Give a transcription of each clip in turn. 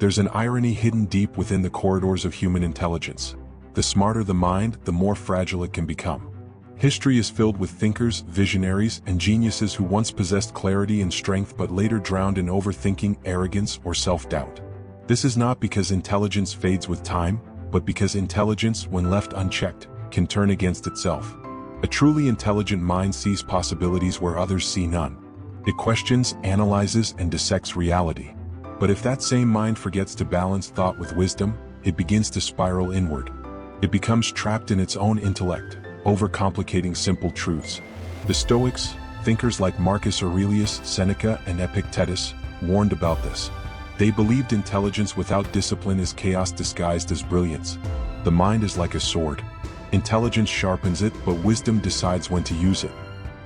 There's an irony hidden deep within the corridors of human intelligence. The smarter the mind, the more fragile it can become. History is filled with thinkers, visionaries, and geniuses who once possessed clarity and strength but later drowned in overthinking, arrogance, or self-doubt. This is not because intelligence fades with time, but because intelligence, when left unchecked, can turn against itself. A truly intelligent mind sees possibilities where others see none. It questions, analyzes, and dissects reality. But if that same mind forgets to balance thought with wisdom, it begins to spiral inward. It becomes trapped in its own intellect, overcomplicating simple truths. The Stoics, thinkers like Marcus Aurelius, Seneca, and Epictetus, warned about this. They believed intelligence without discipline is chaos disguised as brilliance. The mind is like a sword. Intelligence sharpens it, but wisdom decides when to use it.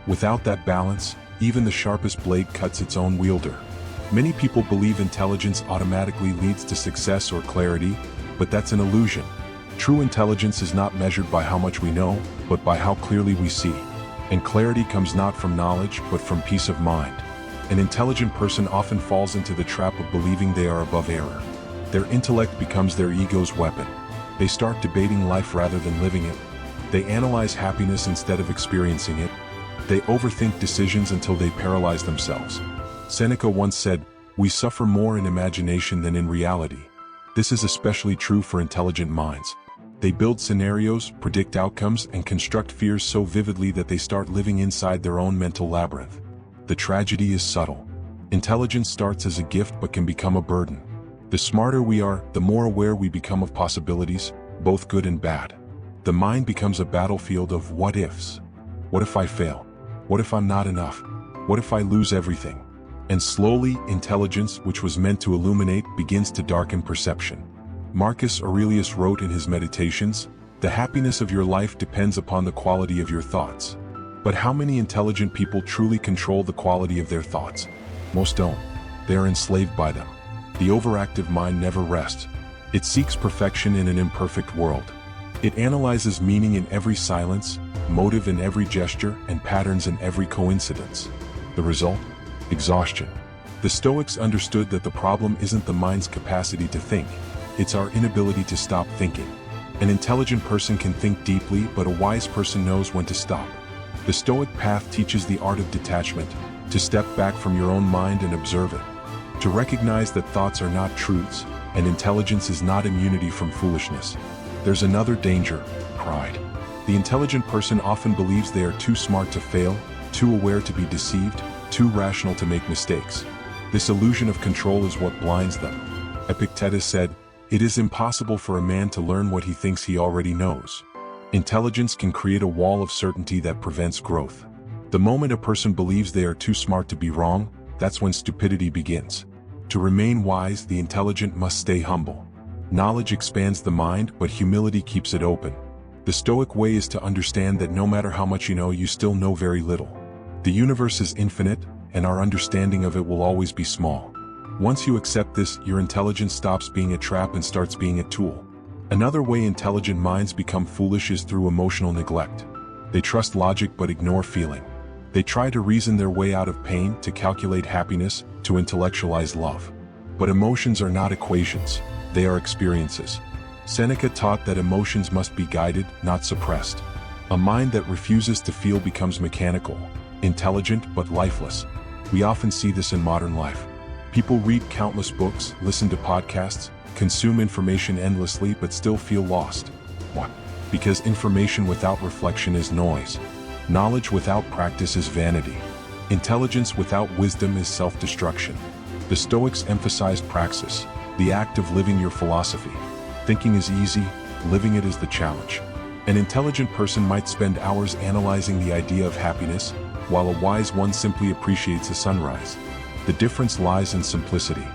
Without that balance, even the sharpest blade cuts its own wielder. Many people believe intelligence automatically leads to success or clarity, but that's an illusion. True intelligence is not measured by how much we know, but by how clearly we see. And clarity comes not from knowledge, but from peace of mind. An intelligent person often falls into the trap of believing they are above error. Their intellect becomes their ego's weapon. They start debating life rather than living it. They analyze happiness instead of experiencing it. They overthink decisions until they paralyze themselves. Seneca once said, "We suffer more in imagination than in reality." This is especially true for intelligent minds. They build scenarios, predict outcomes, and construct fears so vividly that they start living inside their own mental labyrinth. The tragedy is subtle. Intelligence starts as a gift but can become a burden. The smarter we are, the more aware we become of possibilities, both good and bad. The mind becomes a battlefield of what-ifs. What if I fail? What if I'm not enough? What if I lose everything? And slowly, intelligence, which was meant to illuminate, begins to darken perception. Marcus Aurelius wrote in his Meditations, "The happiness of your life depends upon the quality of your thoughts." But how many intelligent people truly control the quality of their thoughts? Most don't. They are enslaved by them. The overactive mind never rests. It seeks perfection in an imperfect world. It analyzes meaning in every silence, motive in every gesture, and patterns in every coincidence. The result? Exhaustion. The Stoics understood that the problem isn't the mind's capacity to think, it's our inability to stop thinking. An intelligent person can think deeply, but a wise person knows when to stop. The Stoic path teaches the art of detachment, to step back from your own mind and observe it. To recognize that thoughts are not truths, and intelligence is not immunity from foolishness. There's another danger: pride. The intelligent person often believes they are too smart to fail, too aware to be deceived, too rational to make mistakes. This illusion of control is what blinds them. Epictetus said, "It is impossible for a man to learn what he thinks he already knows." Intelligence can create a wall of certainty that prevents growth. The moment a person believes they are too smart to be wrong, that's when stupidity begins. To remain wise, the intelligent must stay humble. Knowledge expands the mind, but humility keeps it open. The Stoic way is to understand that no matter how much you know, you still know very little. The universe is infinite, and our understanding of it will always be small. Once you accept this, your intelligence stops being a trap and starts being a tool. Another way intelligent minds become foolish is through emotional neglect. They trust logic but ignore feeling. They try to reason their way out of pain, to calculate happiness, to intellectualize love. But emotions are not equations, they are experiences. Seneca taught that emotions must be guided, not suppressed. A mind that refuses to feel becomes mechanical, intelligent but lifeless. We often see this in modern life. People read countless books, listen to podcasts, consume information endlessly but still feel lost. Why? Because information without reflection is noise. Knowledge without practice is vanity. Intelligence without wisdom is self-destruction. The Stoics emphasized praxis, the act of living your philosophy. Thinking is easy, living it is the challenge. An intelligent person might spend hours analyzing the idea of happiness, while a wise one simply appreciates a sunrise. The difference lies in simplicity.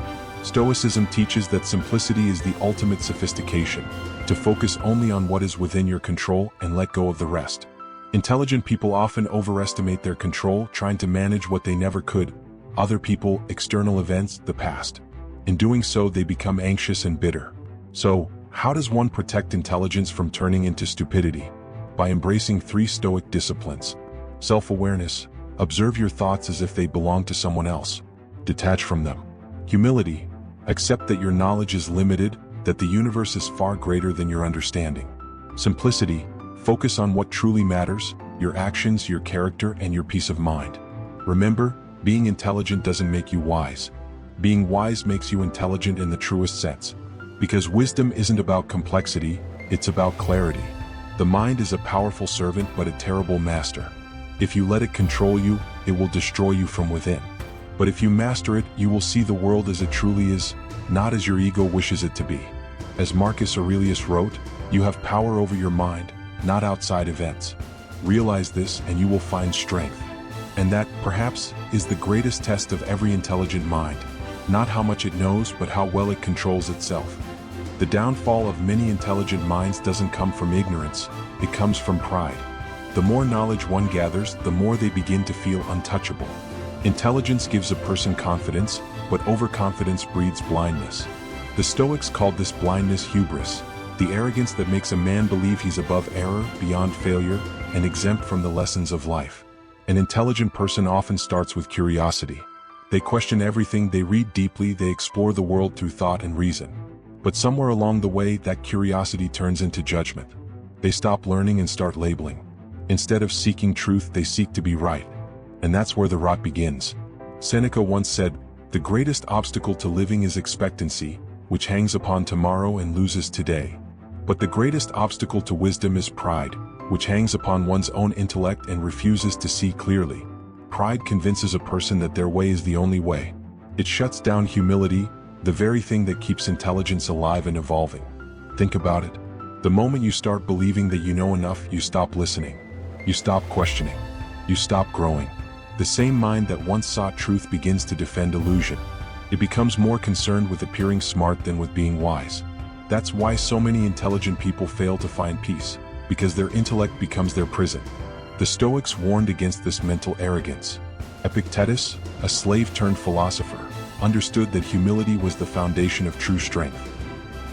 Stoicism teaches that simplicity is the ultimate sophistication, to focus only on what is within your control and let go of the rest. Intelligent people often overestimate their control, trying to manage what they never could: other people, external events, the past. In doing so, they become anxious and bitter. So, how does one protect intelligence from turning into stupidity? By embracing 3 Stoic disciplines. Self-awareness: observe your thoughts as if they belong to someone else. Detach from them. Humility: Accept that your knowledge is limited, that the universe is far greater than your understanding. Simplicity, focus on what truly matters, your actions, your character, and your peace of mind. Remember, being intelligent doesn't make you wise. Being wise makes you intelligent in the truest sense. Because wisdom isn't about complexity, it's about clarity. The mind is a powerful servant but a terrible master. If you let it control you, it will destroy you from within. But if you master it, you will see the world as it truly is, not as your ego wishes it to be. As Marcus Aurelius wrote, you have power over your mind, not outside events. Realize this and you will find strength. And that, perhaps, is the greatest test of every intelligent mind. Not how much it knows, but how well it controls itself. The downfall of many intelligent minds doesn't come from ignorance, it comes from pride. The more knowledge one gathers, the more they begin to feel untouchable. Intelligence gives a person confidence, but overconfidence breeds blindness. The Stoics called this blindness hubris, the arrogance that makes a man believe he's above error, beyond failure, and exempt from the lessons of life. An intelligent person often starts with curiosity. They question everything, they read deeply, they explore the world through thought and reason. But somewhere along the way, that curiosity turns into judgment. They stop learning and start labeling. Instead of seeking truth, they seek to be right. And that's where the rot begins. Seneca once said, "The greatest obstacle to living is expectancy, which hangs upon tomorrow and loses today. But the greatest obstacle to wisdom is pride, which hangs upon one's own intellect and refuses to see clearly." Pride convinces a person that their way is the only way. It shuts down humility, the very thing that keeps intelligence alive and evolving. Think about it. The moment you start believing that you know enough, you stop listening. You stop questioning. You stop growing. The same mind that once sought truth begins to defend illusion. It becomes more concerned with appearing smart than with being wise. That's why so many intelligent people fail to find peace, because their intellect becomes their prison. The Stoics warned against this mental arrogance. Epictetus, a slave-turned philosopher, understood that humility was the foundation of true strength.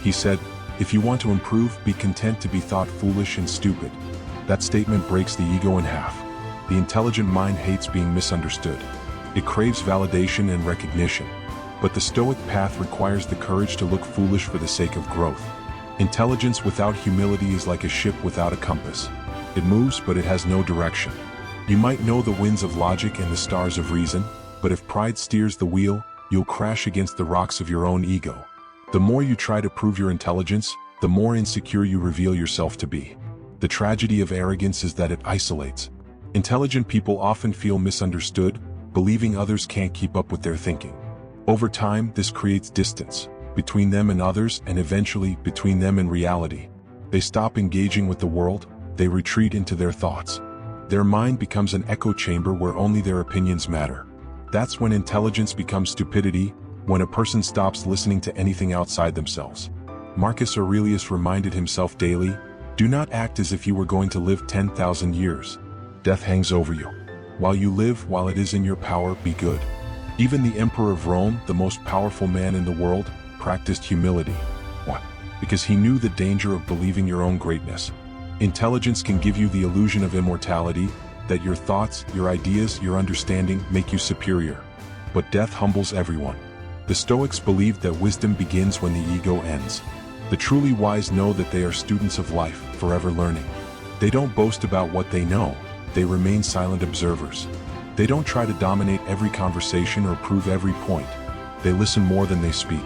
He said, "If you want to improve, be content to be thought foolish and stupid." That statement breaks the ego in half. The intelligent mind hates being misunderstood. It craves validation and recognition. But the Stoic path requires the courage to look foolish for the sake of growth. Intelligence without humility is like a ship without a compass. It moves, but it has no direction. You might know the winds of logic and the stars of reason, but if pride steers the wheel, you'll crash against the rocks of your own ego. The more you try to prove your intelligence, the more insecure you reveal yourself to be. The tragedy of arrogance is that it isolates. Intelligent people often feel misunderstood, believing others can't keep up with their thinking. Over time, this creates distance between them and others, and eventually between them and reality. They stop engaging with the world, they retreat into their thoughts. Their mind becomes an echo chamber where only their opinions matter. That's when intelligence becomes stupidity, when a person stops listening to anything outside themselves. Marcus Aurelius reminded himself daily, "Do not act as if you were going to live 10,000 years. Death hangs over you. While you live, while it is in your power, be good." Even the Emperor of Rome, the most powerful man in the world, practiced humility. Why? Because he knew the danger of believing your own greatness. Intelligence can give you the illusion of immortality, that your thoughts, your ideas, your understanding make you superior. But death humbles everyone. The Stoics believed that wisdom begins when the ego ends. The truly wise know that they are students of life, forever learning. They don't boast about what they know, they remain silent observers. They don't try to dominate every conversation or prove every point. They listen more than they speak.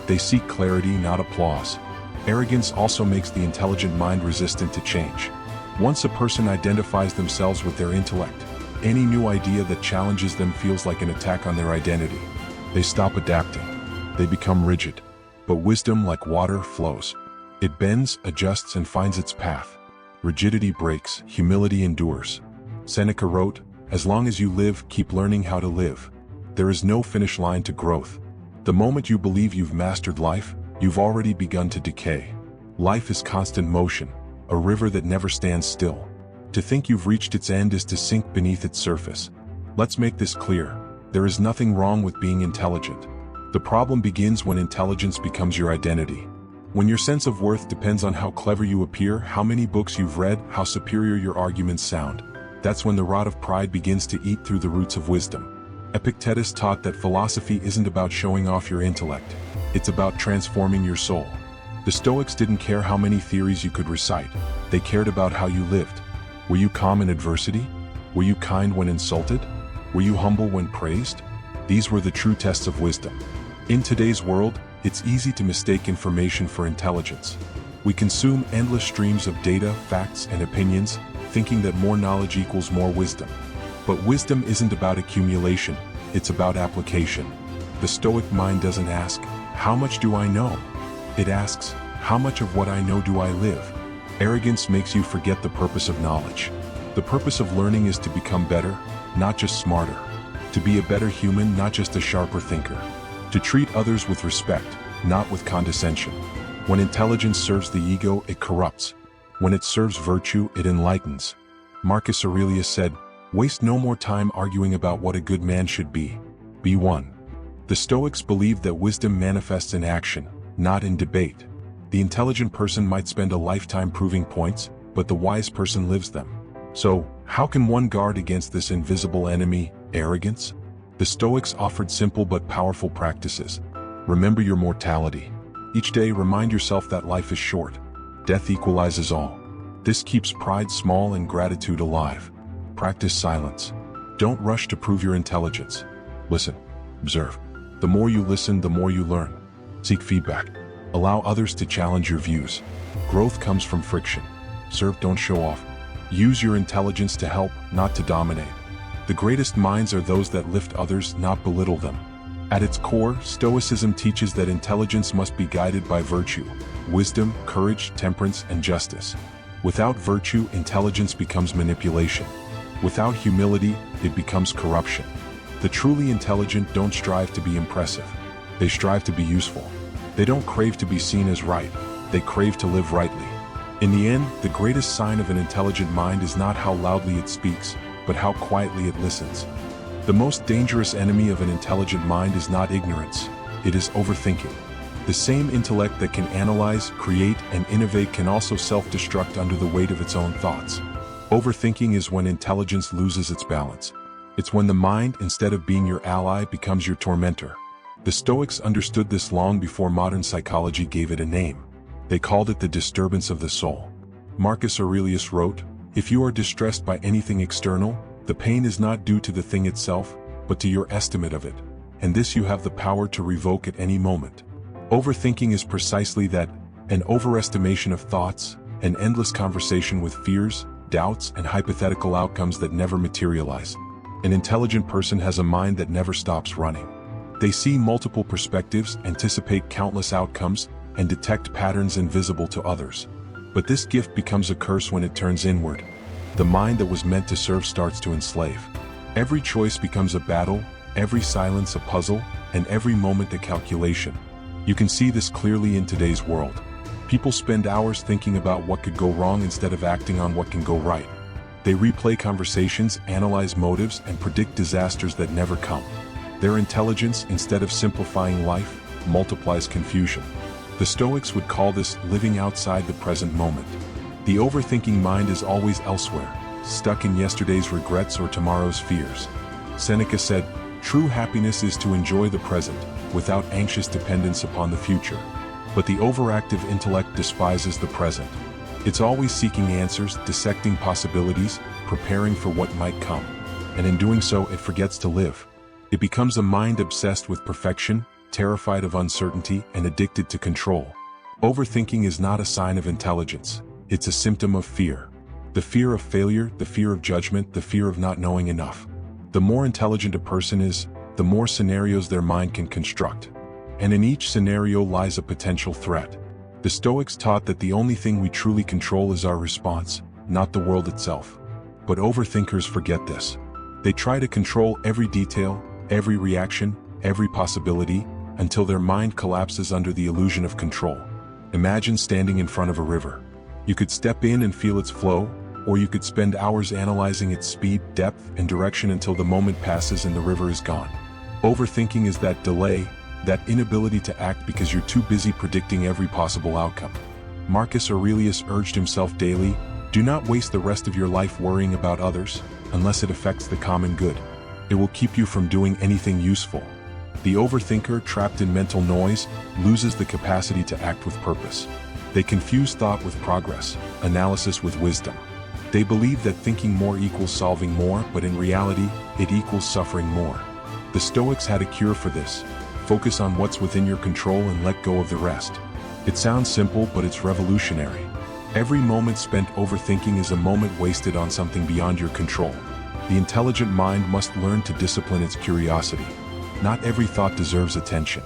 They seek clarity, not applause. Arrogance also makes the intelligent mind resistant to change. Once a person identifies themselves with their intellect, any new idea that challenges them feels like an attack on their identity. They stop adapting. They become rigid. But wisdom, like water, flows. It bends, adjusts, and finds its path. Rigidity breaks, humility endures. Seneca wrote, "As long as you live, keep learning how to live." There is no finish line to growth. The moment you believe you've mastered life, you've already begun to decay. Life is constant motion, a river that never stands still. To think you've reached its end is to sink beneath its surface. Let's make this clear. There is nothing wrong with being intelligent. The problem begins when intelligence becomes your identity. When your sense of worth depends on how clever you appear, how many books you've read, how superior your arguments sound. That's when the rot of pride begins to eat through the roots of wisdom. Epictetus taught that philosophy isn't about showing off your intellect. It's about transforming your soul. The Stoics didn't care how many theories you could recite. They cared about how you lived. Were you calm in adversity? Were you kind when insulted? Were you humble when praised? These were the true tests of wisdom. In today's world, it's easy to mistake information for intelligence. We consume endless streams of data, facts, and opinions, thinking that more knowledge equals more wisdom. But wisdom isn't about accumulation, it's about application. The Stoic mind doesn't ask, "How much do I know?" It asks, "How much of what I know do I live?" Arrogance makes you forget the purpose of knowledge. The purpose of learning is to become better, not just smarter. To be a better human, not just a sharper thinker. To treat others with respect, not with condescension. When intelligence serves the ego, it corrupts. When it serves virtue, it enlightens. Marcus Aurelius said, "Waste no more time arguing about what a good man should be. Be one." The Stoics believed that wisdom manifests in action, not in debate. The intelligent person might spend a lifetime proving points, but the wise person lives them. So, how can one guard against this invisible enemy, arrogance? The Stoics offered simple but powerful practices. Remember your mortality. Each day remind yourself that life is short. Death equalizes all. This keeps pride small and gratitude alive. Practice silence. Don't rush to prove your intelligence. Listen. Observe. The more you listen, the more you learn. Seek feedback. Allow others to challenge your views. Growth comes from friction. Serve, don't show off. Use your intelligence to help, not to dominate. The greatest minds are those that lift others, not belittle them. At its core, Stoicism teaches that intelligence must be guided by virtue, wisdom, courage, temperance, and justice. Without virtue, intelligence becomes manipulation. Without humility, it becomes corruption. The truly intelligent don't strive to be impressive. They strive to be useful. They don't crave to be seen as right. They crave to live rightly. In the end, the greatest sign of an intelligent mind is not how loudly it speaks, but how quietly it listens. The most dangerous enemy of an intelligent mind is not ignorance, it is overthinking. The same intellect that can analyze, create, and innovate can also self-destruct under the weight of its own thoughts. Overthinking is when intelligence loses its balance. It's when the mind, instead of being your ally, becomes your tormentor. The Stoics understood this long before modern psychology gave it a name. They called it the disturbance of the soul. Marcus Aurelius wrote, "If you are distressed by anything external, the pain is not due to the thing itself, but to your estimate of it, and this you have the power to revoke at any moment." Overthinking is precisely that, an overestimation of thoughts, an endless conversation with fears, doubts, and hypothetical outcomes that never materialize. An intelligent person has a mind that never stops running. They see multiple perspectives, anticipate countless outcomes, and detect patterns invisible to others. But this gift becomes a curse when it turns inward. The mind that was meant to serve starts to enslave. Every choice becomes a battle, every silence a puzzle, and every moment a calculation. You can see this clearly in today's world. People spend hours thinking about what could go wrong instead of acting on what can go right. They replay conversations, analyze motives, and predict disasters that never come. Their intelligence, instead of simplifying life, multiplies confusion. The Stoics would call this living outside the present moment. The overthinking mind is always elsewhere, stuck in yesterday's regrets or tomorrow's fears. Seneca said, "True happiness is to enjoy the present, without anxious dependence upon the future." But the overactive intellect despises the present. It's always seeking answers, dissecting possibilities, preparing for what might come. And in doing so, it forgets to live. It becomes a mind obsessed with perfection, terrified of uncertainty, and addicted to control. Overthinking is not a sign of intelligence. It's a symptom of fear. The fear of failure, the fear of judgment, the fear of not knowing enough. The more intelligent a person is, the more scenarios their mind can construct. And in each scenario lies a potential threat. The Stoics taught that the only thing we truly control is our response, not the world itself. But overthinkers forget this. They try to control every detail, every reaction, every possibility, until their mind collapses under the illusion of control. Imagine standing in front of a river. You could step in and feel its flow, or you could spend hours analyzing its speed, depth, and direction until the moment passes and the river is gone. Overthinking is that delay, that inability to act because you're too busy predicting every possible outcome. Marcus Aurelius urged himself daily, "Do not waste the rest of your life worrying about others, unless it affects the common good. It will keep you from doing anything useful." The overthinker, trapped in mental noise, loses the capacity to act with purpose. They confuse thought with progress, analysis with wisdom. They believe that thinking more equals solving more, but in reality, it equals suffering more. The Stoics had a cure for this. Focus on what's within your control and let go of the rest. It sounds simple, but it's revolutionary. Every moment spent overthinking is a moment wasted on something beyond your control. The intelligent mind must learn to discipline its curiosity. Not every thought deserves attention.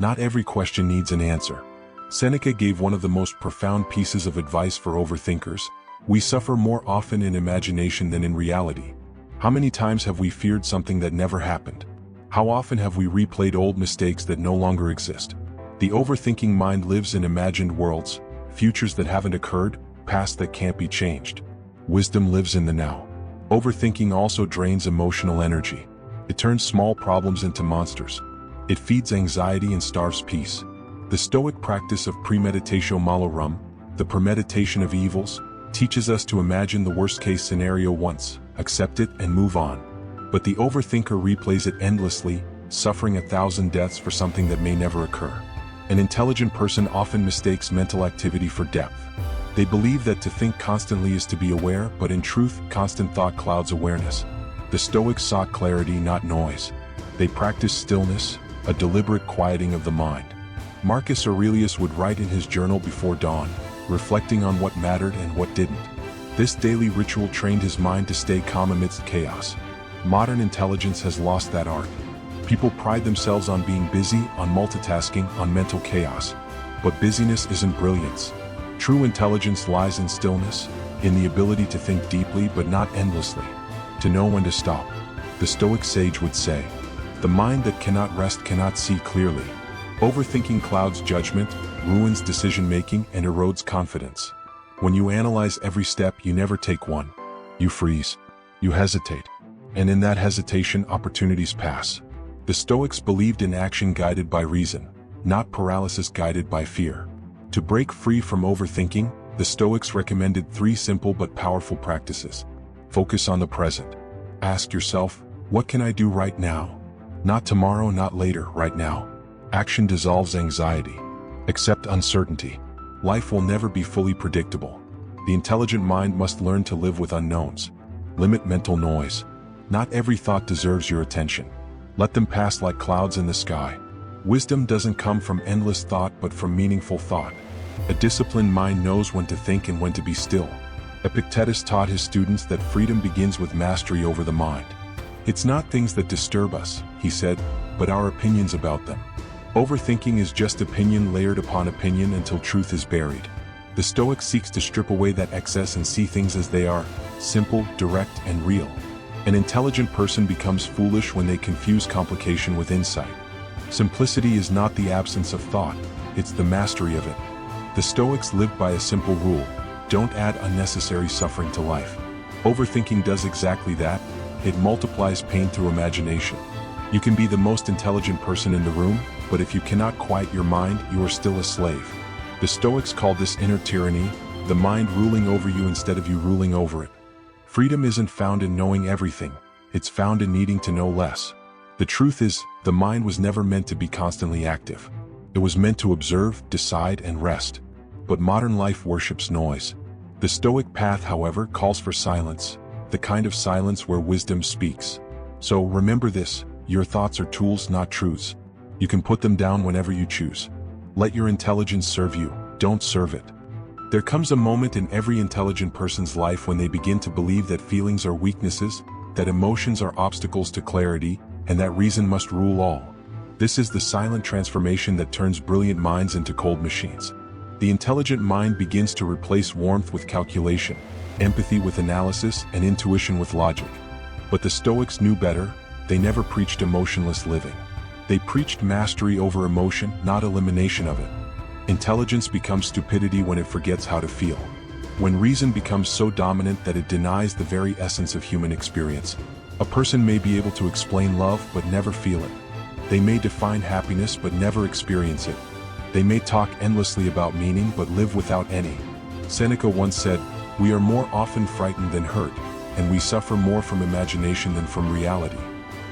Not every question needs an answer. Seneca gave one of the most profound pieces of advice for overthinkers. We suffer more often in imagination than in reality. How many times have we feared something that never happened? How often have we replayed old mistakes that no longer exist? The overthinking mind lives in imagined worlds, futures that haven't occurred, past that can't be changed. Wisdom lives in the now. Overthinking also drains emotional energy. It turns small problems into monsters. It feeds anxiety and starves peace. The Stoic practice of premeditatio malorum, the premeditation of evils, teaches us to imagine the worst-case scenario once, accept it, and move on. But the overthinker replays it endlessly, suffering 1,000 deaths for something that may never occur. An intelligent person often mistakes mental activity for depth. They believe that to think constantly is to be aware, but in truth, constant thought clouds awareness. The Stoics sought clarity, not noise. They practiced stillness, a deliberate quieting of the mind. Marcus Aurelius would write in his journal before dawn, reflecting on what mattered and what didn't. This daily ritual trained his mind to stay calm amidst chaos. Modern intelligence has lost that art. People pride themselves on being busy, on multitasking, on mental chaos. But busyness isn't brilliance. True intelligence lies in stillness, in the ability to think deeply but not endlessly, to know when to stop. The Stoic sage would say, "The mind that cannot rest cannot see clearly." Overthinking clouds judgment, ruins decision-making, and erodes confidence. When you analyze every step, you never take one. You freeze. You hesitate. And in that hesitation, opportunities pass. The Stoics believed in action guided by reason, not paralysis guided by fear. To break free from overthinking, the Stoics recommended 3 simple but powerful practices. Focus on the present. Ask yourself, what can I do right now? Not tomorrow, not later, right now. Action dissolves anxiety. Accept uncertainty. Life will never be fully predictable. The intelligent mind must learn to live with unknowns. Limit mental noise. Not every thought deserves your attention. Let them pass like clouds in the sky. Wisdom doesn't come from endless thought but from meaningful thought. A disciplined mind knows when to think and when to be still. Epictetus taught his students that freedom begins with mastery over the mind. It's not things that disturb us, he said, but our opinions about them. Overthinking is just opinion layered upon opinion until truth is buried. The Stoic seeks to strip away that excess and see things as they are, simple, direct, and real. An intelligent person becomes foolish when they confuse complication with insight. Simplicity is not the absence of thought, it's the mastery of it. The Stoics lived by a simple rule: don't add unnecessary suffering to life. Overthinking does exactly that. It multiplies pain through imagination. You can be the most intelligent person in the room, but if you cannot quiet your mind, you are still a slave. The Stoics called this inner tyranny, the mind ruling over you instead of you ruling over it. Freedom isn't found in knowing everything, it's found in needing to know less. The truth is, the mind was never meant to be constantly active. It was meant to observe, decide, and rest. But modern life worships noise. The Stoic path, however, calls for silence, the kind of silence where wisdom speaks. So remember this: your thoughts are tools, not truths. You can put them down whenever you choose. Let your intelligence serve you, don't serve it. There comes a moment in every intelligent person's life when they begin to believe that feelings are weaknesses, that emotions are obstacles to clarity, and that reason must rule all. This is the silent transformation that turns brilliant minds into cold machines. The intelligent mind begins to replace warmth with calculation, empathy with analysis, and intuition with logic. But the Stoics knew better. They never preached emotionless living. They preached mastery over emotion, not elimination of it. Intelligence becomes stupidity when it forgets how to feel. When reason becomes so dominant that it denies the very essence of human experience. A person may be able to explain love but never feel it. They may define happiness but never experience it. They may talk endlessly about meaning but live without any. Seneca once said, "We are more often frightened than hurt, and we suffer more from imagination than from reality."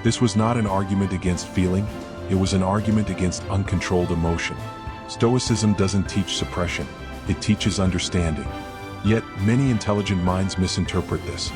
This was not an argument against feeling, it was an argument against uncontrolled emotion. Stoicism doesn't teach suppression, it teaches understanding. Yet, many intelligent minds misinterpret this.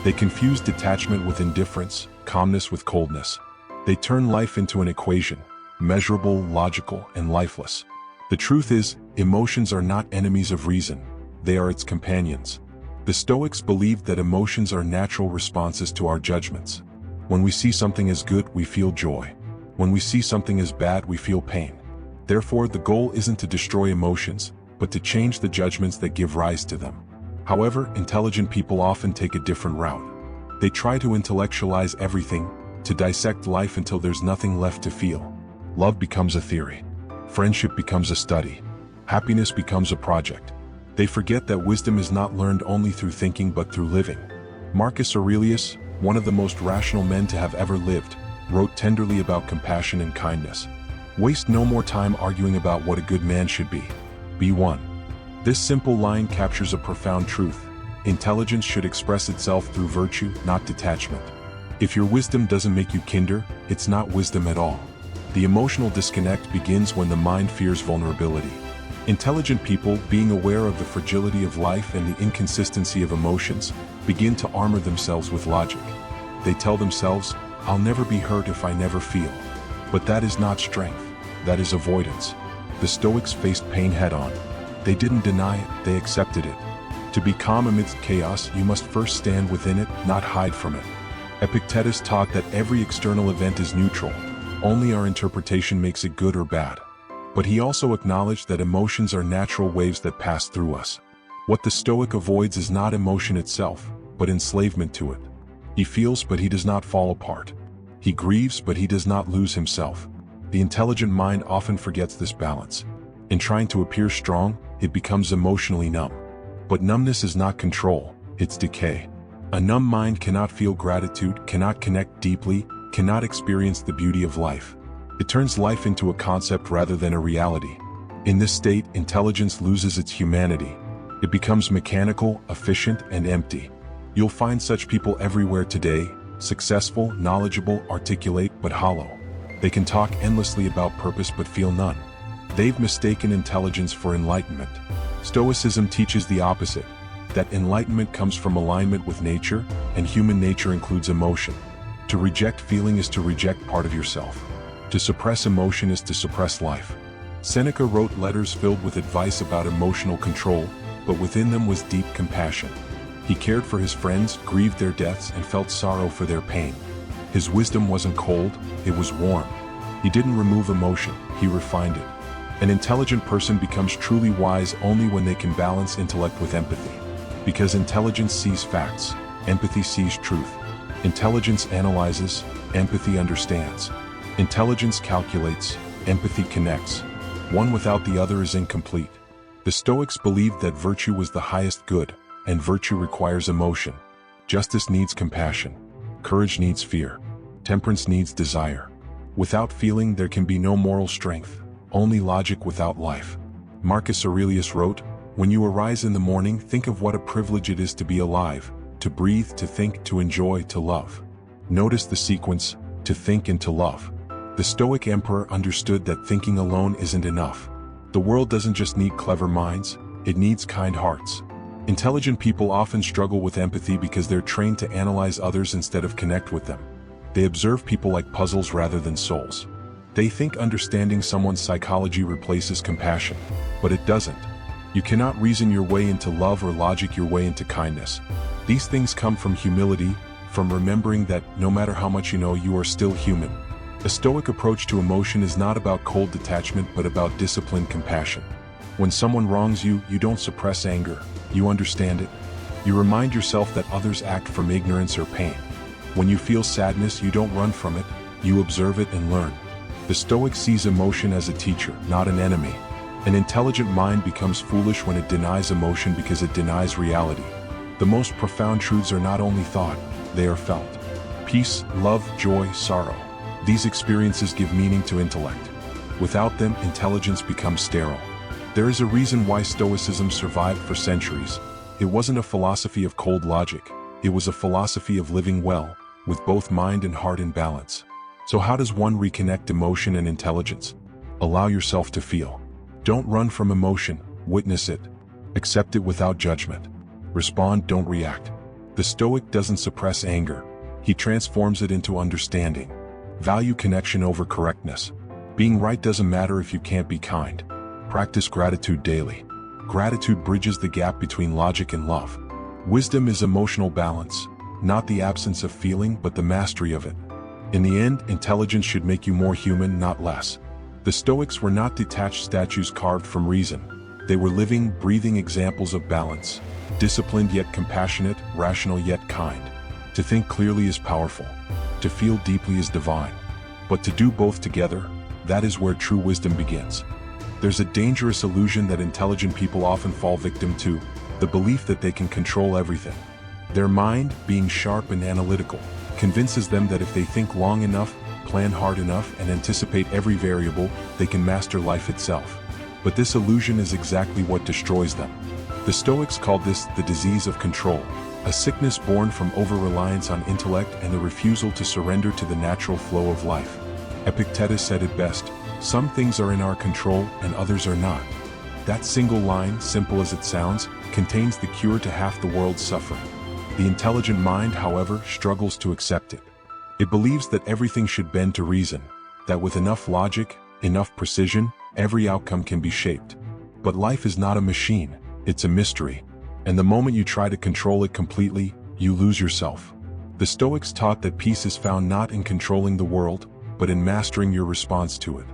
They confuse detachment with indifference, calmness with coldness. They turn life into an equation, measurable, logical, and lifeless. The truth is, emotions are not enemies of reason, they are its companions. The Stoics believed that emotions are natural responses to our judgments. When we see something as good, we feel joy. When we see something as bad, we feel pain. Therefore, the goal isn't to destroy emotions, but to change the judgments that give rise to them. However, intelligent people often take a different route. They try to intellectualize everything, to dissect life until there's nothing left to feel. Love becomes a theory. Friendship becomes a study. Happiness becomes a project. They forget that wisdom is not learned only through thinking but through living. Marcus Aurelius, one of the most rational men to have ever lived, wrote tenderly about compassion and kindness. Waste no more time arguing about what a good man should be. Be one. This simple line captures a profound truth. Intelligence should express itself through virtue, not detachment. If your wisdom doesn't make you kinder, it's not wisdom at all. The emotional disconnect begins when the mind fears vulnerability. Intelligent people, being aware of the fragility of life and the inconsistency of emotions, begin to armor themselves with logic. They tell themselves, "I'll never be hurt if I never feel." But that is not strength, that is avoidance. The Stoics faced pain head-on. They didn't deny it, they accepted it. To be calm amidst chaos, you must first stand within it, not hide from it. Epictetus taught that every external event is neutral, only our interpretation makes it good or bad. But he also acknowledged that emotions are natural waves that pass through us. What the Stoic avoids is not emotion itself, but enslavement to it. He feels, but he does not fall apart. He grieves, but he does not lose himself. The intelligent mind often forgets this balance. In trying to appear strong, it becomes emotionally numb. But numbness is not control, it's decay. A numb mind cannot feel gratitude, cannot connect deeply, cannot experience the beauty of life. It turns life into a concept rather than a reality. In this state, intelligence loses its humanity. It becomes mechanical, efficient, and empty. You'll find such people everywhere today, successful, knowledgeable, articulate, but hollow. They can talk endlessly about purpose but feel none. They've mistaken intelligence for enlightenment. Stoicism teaches the opposite, that enlightenment comes from alignment with nature, and human nature includes emotion. To reject feeling is to reject part of yourself. To suppress emotion is to suppress life. Seneca wrote letters filled with advice about emotional control, but within them was deep compassion. He cared for his friends, grieved their deaths, and felt sorrow for their pain. His wisdom wasn't cold, it was warm. He didn't remove emotion, he refined it. An intelligent person becomes truly wise only when they can balance intellect with empathy. Because intelligence sees facts, empathy sees truth. Intelligence analyzes, empathy understands. Intelligence calculates, empathy connects. One without the other is incomplete. The Stoics believed that virtue was the highest good, and virtue requires emotion. Justice needs compassion. Courage needs fear. Temperance needs desire. Without feeling, there can be no moral strength, only logic without life. Marcus Aurelius wrote, "When you arise in the morning, think of what a privilege it is to be alive, to breathe, to think, to enjoy, to love." Notice the sequence, to think and to love. The Stoic emperor understood that thinking alone isn't enough. The world doesn't just need clever minds, it needs kind hearts. Intelligent people often struggle with empathy because they're trained to analyze others instead of connect with them. They observe people like puzzles rather than souls. They think understanding someone's psychology replaces compassion, but it doesn't. You cannot reason your way into love or logic your way into kindness. These things come from humility, from remembering that no matter how much you know, you are still human. A Stoic approach to emotion is not about cold detachment but about disciplined compassion. When someone wrongs you, you don't suppress anger, you understand it. You remind yourself that others act from ignorance or pain. When you feel sadness, you don't run from it, you observe it and learn. The Stoic sees emotion as a teacher, not an enemy. An intelligent mind becomes foolish when it denies emotion because it denies reality. The most profound truths are not only thought, they are felt. Peace, love, joy, sorrow. These experiences give meaning to intellect. Without them, intelligence becomes sterile. There is a reason why Stoicism survived for centuries. It wasn't a philosophy of cold logic, it was a philosophy of living well, with both mind and heart in balance. So how does one reconnect emotion and intelligence? Allow yourself to feel. Don't run from emotion, witness it. Accept it without judgment. Respond, don't react. The Stoic doesn't suppress anger. He transforms it into understanding. Value connection over correctness. Being right doesn't matter if you can't be kind. Practice gratitude daily. Gratitude bridges the gap between logic and love. Wisdom is emotional balance, not the absence of feeling but the mastery of it. In the end, intelligence should make you more human, not less. The Stoics were not detached statues carved from reason. They were living, breathing examples of balance. Disciplined yet compassionate, rational yet kind. To think clearly is powerful. To feel deeply is divine. But to do both together, that is where true wisdom begins. There's a dangerous illusion that intelligent people often fall victim to, the belief that they can control everything. Their mind, being sharp and analytical, convinces them that if they think long enough, plan hard enough, and anticipate every variable, they can master life itself. But this illusion is exactly what destroys them. The Stoics called this the disease of control, a sickness born from over-reliance on intellect and the refusal to surrender to the natural flow of life. Epictetus said it best, "Some things are in our control and others are not." That single line, simple as it sounds, contains the cure to half the world's suffering. The intelligent mind, however, struggles to accept it. It believes that everything should bend to reason, that with enough logic, enough precision, every outcome can be shaped. But life is not a machine, it's a mystery. And the moment you try to control it completely, you lose yourself. The Stoics taught that peace is found not in controlling the world, but in mastering your response to it.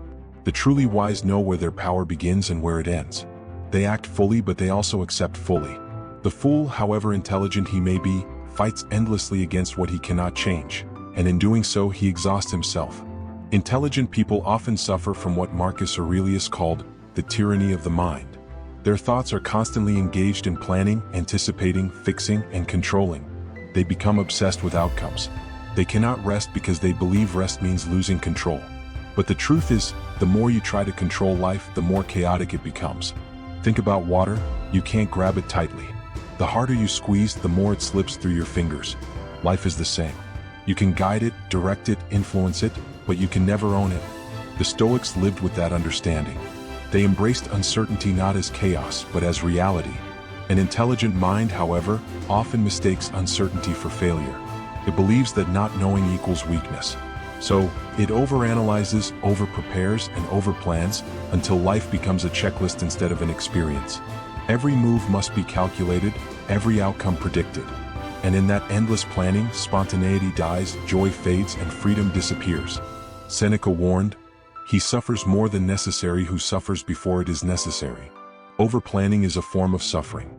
The truly wise know where their power begins and where it ends. They act fully, but they also accept fully. The fool, however intelligent he may be, fights endlessly against what he cannot change, and in doing so he exhausts himself. Intelligent people often suffer from what Marcus Aurelius called the tyranny of the mind. Their thoughts are constantly engaged in planning, anticipating, fixing, and controlling. They become obsessed with outcomes. They cannot rest because they believe rest means losing control. But the truth is, the more you try to control life, the more chaotic it becomes. Think about water, you can't grab it tightly. The harder you squeeze, the more it slips through your fingers. Life is the same. You can guide it, direct it, influence it, but you can never own it. The Stoics lived with that understanding. They embraced uncertainty not as chaos, but as reality. An intelligent mind, however, often mistakes uncertainty for failure. It believes that not knowing equals weakness. So, it overanalyzes, overprepares, and overplans until life becomes a checklist instead of an experience. Every move must be calculated, every outcome predicted. And in that endless planning, spontaneity dies, joy fades, and freedom disappears. Seneca warned, "He suffers more than necessary who suffers before it is necessary." Overplanning is a form of suffering.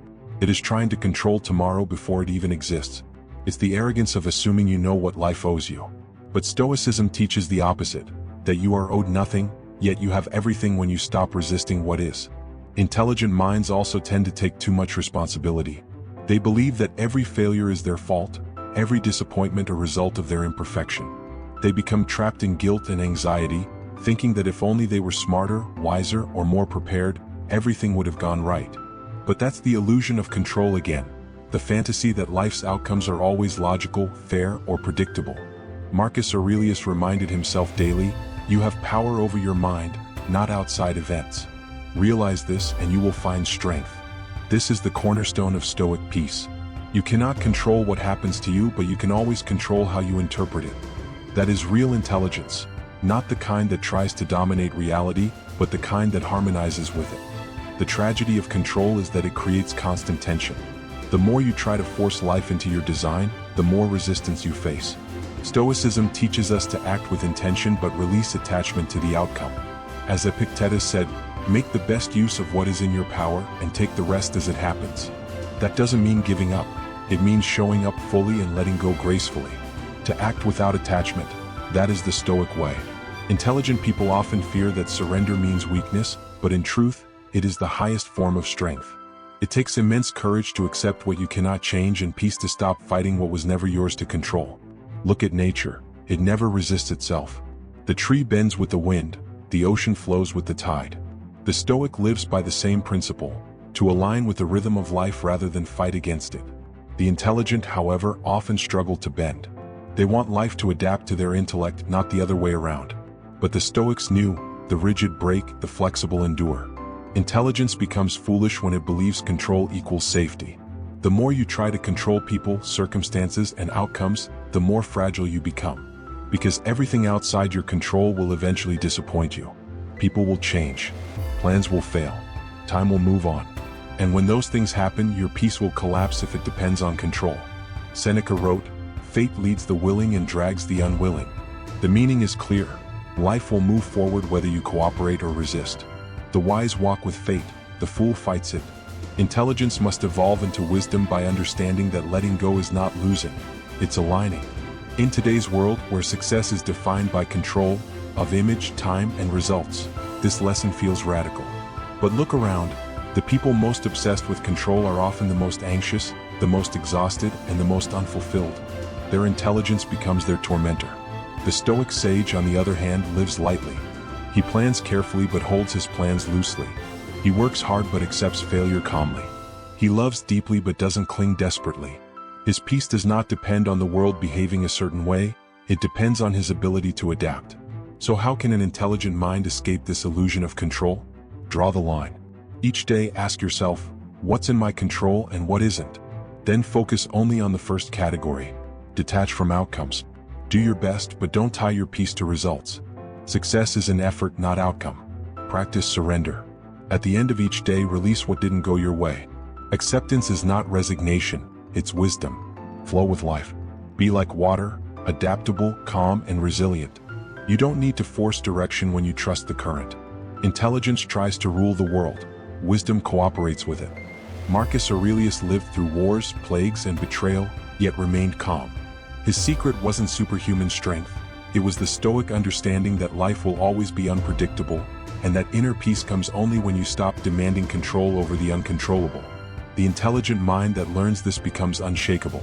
It is trying to control tomorrow before it even exists. It's the arrogance of assuming you know what life owes you. But Stoicism teaches the opposite, that you are owed nothing, yet you have everything when you stop resisting what is. Intelligent minds also tend to take too much responsibility. They believe that every failure is their fault, every disappointment a result of their imperfection. They become trapped in guilt and anxiety, thinking that if only they were smarter, wiser, or more prepared, everything would have gone right. But that's the illusion of control again, the fantasy that life's outcomes are always logical, fair, or predictable. Marcus Aurelius reminded himself daily, "You have power over your mind, not outside events." Realize this and you will find strength. This is the cornerstone of Stoic peace. You cannot control what happens to you, but you can always control how you interpret it. That is real intelligence, not the kind that tries to dominate reality, but the kind that harmonizes with it. The tragedy of control is that it creates constant tension. The more you try to force life into your design, the more resistance you face. Stoicism teaches us to act with intention but release attachment to the outcome. As Epictetus said, "Make the best use of what is in your power and take the rest as it happens." That doesn't mean giving up. It means showing up fully and letting go gracefully. To act without attachment, that is the Stoic way. Intelligent people often fear that surrender means weakness, but in truth, it is the highest form of strength. It takes immense courage to accept what you cannot change and peace to stop fighting what was never yours to control. Look at nature, it never resists itself. The tree bends with the wind, the ocean flows with the tide. The Stoic lives by the same principle, to align with the rhythm of life rather than fight against it. The intelligent, however, often struggle to bend. They want life to adapt to their intellect, not the other way around. But the Stoics knew, the rigid break, the flexible endure. Intelligence becomes foolish when it believes control equals safety. The more you try to control people, circumstances, and outcomes, the more fragile you become. Because everything outside your control will eventually disappoint you. People will change. Plans will fail. Time will move on. And when those things happen, your peace will collapse if it depends on control. Seneca wrote, "Fate leads the willing and drags the unwilling." The meaning is clear. Life will move forward whether you cooperate or resist. The wise walk with fate, the fool fights it. Intelligence must evolve into wisdom by understanding that letting go is not losing, it's aligning. In today's world, where success is defined by control of image, time, and results, this lesson feels radical. But look around. The people most obsessed with control are often the most anxious, the most exhausted, and the most unfulfilled. Their intelligence becomes their tormentor. The Stoic sage, on the other hand, lives lightly. He plans carefully but holds his plans loosely. He works hard but accepts failure calmly. He loves deeply but doesn't cling desperately. His peace does not depend on the world behaving a certain way, it depends on his ability to adapt. So how can an intelligent mind escape this illusion of control? Draw the line. Each day ask yourself, what's in my control and what isn't? Then focus only on the first category. Detach from outcomes. Do your best but don't tie your peace to results. Success is an effort, not outcome. Practice surrender. At the end of each day, release what didn't go your way. Acceptance is not resignation, it's wisdom. Flow with life. Be like water, adaptable, calm, and resilient. You don't need to force direction when you trust the current. Intelligence tries to rule the world. Wisdom cooperates with it. Marcus Aurelius lived through wars, plagues, and betrayal, yet remained calm. His secret wasn't superhuman strength. It was the Stoic understanding that life will always be unpredictable, and that inner peace comes only when you stop demanding control over the uncontrollable. The intelligent mind that learns this becomes unshakable.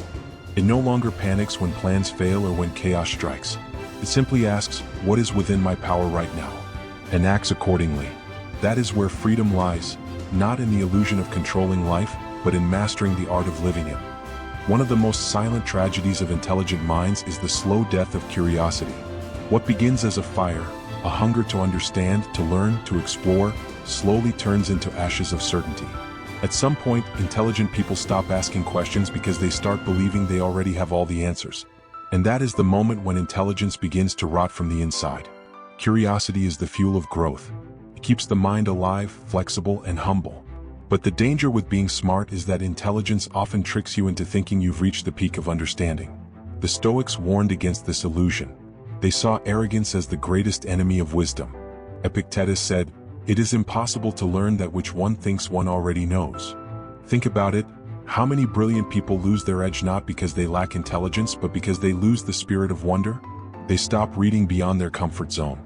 It no longer panics when plans fail or when chaos strikes. It simply asks, what is within my power right now? And acts accordingly. That is where freedom lies, not in the illusion of controlling life, but in mastering the art of living it. One of the most silent tragedies of intelligent minds is the slow death of curiosity. What begins as a fire, a hunger to understand, to learn, to explore, slowly turns into ashes of certainty. At some point, intelligent people stop asking questions because they start believing they already have all the answers. And that is the moment when intelligence begins to rot from the inside. Curiosity is the fuel of growth. It keeps the mind alive, flexible, and humble. But the danger with being smart is that intelligence often tricks you into thinking you've reached the peak of understanding. The Stoics warned against this illusion. They saw arrogance as the greatest enemy of wisdom. Epictetus said, "It is impossible to learn that which one thinks one already knows." Think about it. How many brilliant people lose their edge not because they lack intelligence, but because they lose the spirit of wonder? They stop reading beyond their comfort zone.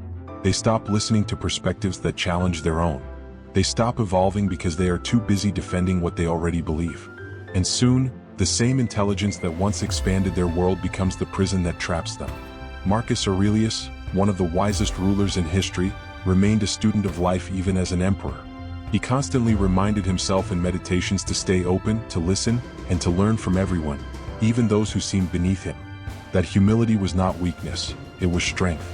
They stop listening to perspectives that challenge their own. They stop evolving because they are too busy defending what they already believe. And soon, the same intelligence that once expanded their world becomes the prison that traps them. Marcus Aurelius, one of the wisest rulers in history, remained a student of life even as an emperor. He constantly reminded himself in meditations to stay open, to listen, and to learn from everyone, even those who seemed beneath him. That humility was not weakness, it was strength.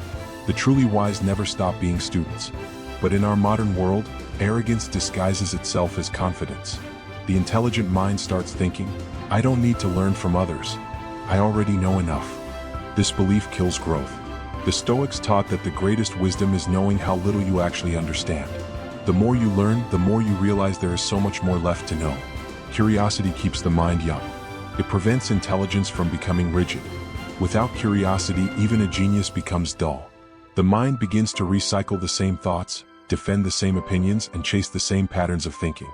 The truly wise never stop being students. But in our modern world, arrogance disguises itself as confidence. The intelligent mind starts thinking, I don't need to learn from others. I already know enough. This belief kills growth. The Stoics taught that the greatest wisdom is knowing how little you actually understand. The more you learn, the more you realize there is so much more left to know. Curiosity keeps the mind young. It prevents intelligence from becoming rigid. Without curiosity, even a genius becomes dull. The mind begins to recycle the same thoughts, defend the same opinions, and chase the same patterns of thinking.